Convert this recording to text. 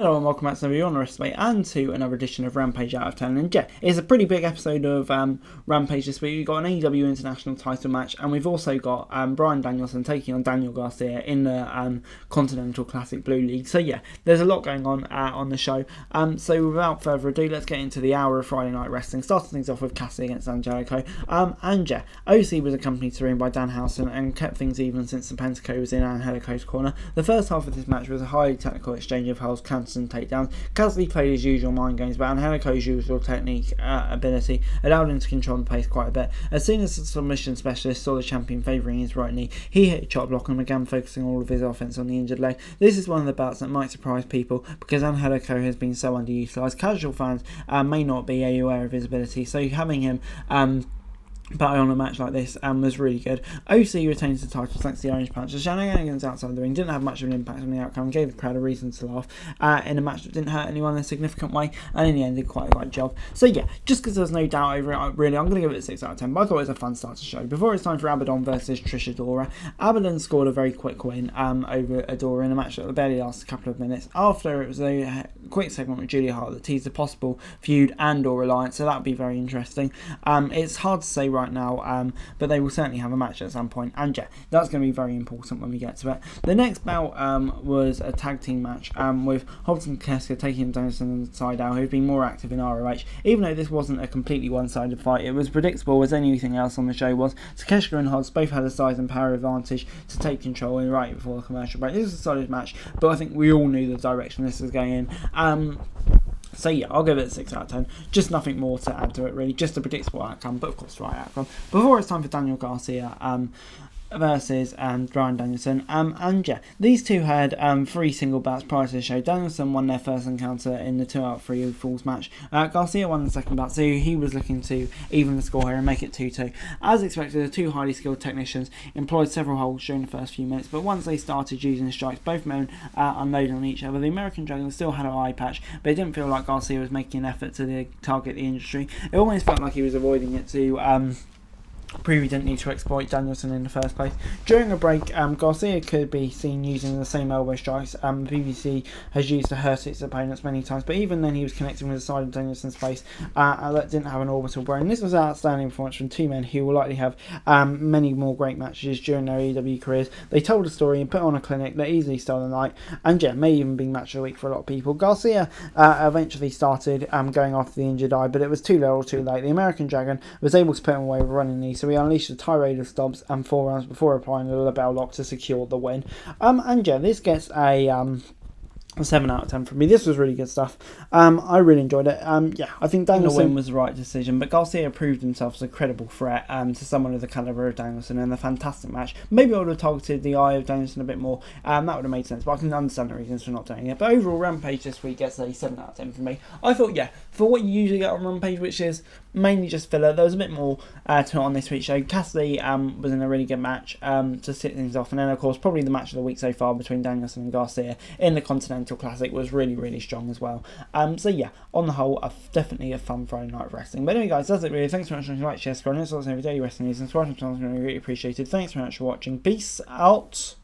Hello and welcome back to another Wrestling and to another edition of Rampage Out of 10. And yeah, it's a pretty big episode of Rampage this week. We've got an AEW International title match, and we've also got Bryan Danielson taking on Daniel Garcia in the Continental Classic Blue League. So yeah, there's a lot going on the show. So without further ado, let's get into the hour of Friday Night Wrestling. Starting things off with Cassidy against Angelico. And yeah, OC was accompanied to the ring by Dan Housen and kept things even since the Pentaco was in Angelico's corner. The first half of this match was a highly technical exchange of holds, counters and takedowns. Cassidy played his usual mind games, but Angelico's usual technique ability allowed him to control the pace quite a bit. As soon as the submission specialist saw the champion favouring his right knee, he hit a chop block and began focusing all of his offense on the injured leg. This is one of the bouts that might surprise people because Angelico has been so underutilised. Casual fans may not be aware of his ability, so having him but on a match like this was really good. OC retains the title thanks to the Orange Punch. The shenanigans outside the ring didn't have much of an impact on the outcome, gave the crowd a reason to laugh in a match that didn't hurt anyone in a significant way, and in the end did quite a good job. So yeah, just because there's no doubt over it, really, I'm going to give it a 6 out of 10, but I thought it was a fun start to the show. Before it's time for Abaddon versus Trish Adora, Abaddon scored a very quick win over Adora in a match that barely lasted a couple of minutes. After, it was a quick segment with Julia Hart that teased a possible feud and or alliance, so that would be very interesting. It's hard to say right now, but they will certainly have a match at some point, and yeah, that's going to be very important when we get to it. The next bout was a tag team match with Hobson and Keska taking Danielson and Seidel, who've been more active in ROH. Even though this wasn't a completely one-sided fight, it was predictable as anything else on the show was. Takeshita and Hobbs both had a size and power advantage to take control right before the commercial break. This was a solid match, but I think we all knew the direction this was going in. So yeah, I'll give it a 6 out of 10. Just nothing more to add to it really, just a predictable outcome, but of course the right outcome. Before it's time for Daniel Garcia versus Bryan Danielson, and yeah, these two had 3 single bouts prior to the show. Danielson won their first encounter in the 2 out of 3 falls match. Garcia won the second bout, so he was looking to even the score here and make it 2-2. As expected, the two highly skilled technicians employed several holds during the first few minutes, but once they started using the strikes, both men unloaded on each other. The American Dragon still had an eye patch, but it didn't feel like Garcia was making an effort to target the industry. It almost felt like he was avoiding it to prove he didn't need to exploit Danielson in the first place. During a break, Garcia could be seen using the same elbow strikes the BBC has used to hurt its opponents many times, but even then he was connecting with the side of Danielson's face that didn't have an orbital brain. This was an outstanding performance from two men who will likely have many more great matches during their AEW careers. They told a story and put on a clinic that easily stole the night, and yeah, may even be match of the week for a lot of people. Garcia eventually started going after the injured eye, but it was too little too late. The American Dragon was able to put him away with a running knee, so he unleashed a tirade of stomps and forearms before applying a label lock to secure the win. And yeah, this gets a 7 out of 10 from me. This was really good stuff. I really enjoyed it. Yeah, I think Danielson win was the right decision, but Garcia proved himself as a credible threat to someone of the calibre of Danielson in a fantastic match. Maybe I would have targeted the eye of Danielson a bit more. That would have made sense, but I can understand the reasons for not doing it. But overall, Rampage this week gets a 7 out of 10 from me. I thought, yeah, for what you usually get on Rampage, which is mainly just filler, there was a bit more to it on this week's show. Cassidy was in a really good match to sit things off, and then of course probably the match of the week so far between Danielson and Garcia in the Continental Classic was really, really strong as well. So yeah, on the whole, definitely a fun Friday night of wrestling. But anyway guys, that's it really. Thanks very much for watching. Like, share, subscribe, and also every daily wrestling news and subscribe to the channel is really appreciated. Thanks very much for watching. Peace out.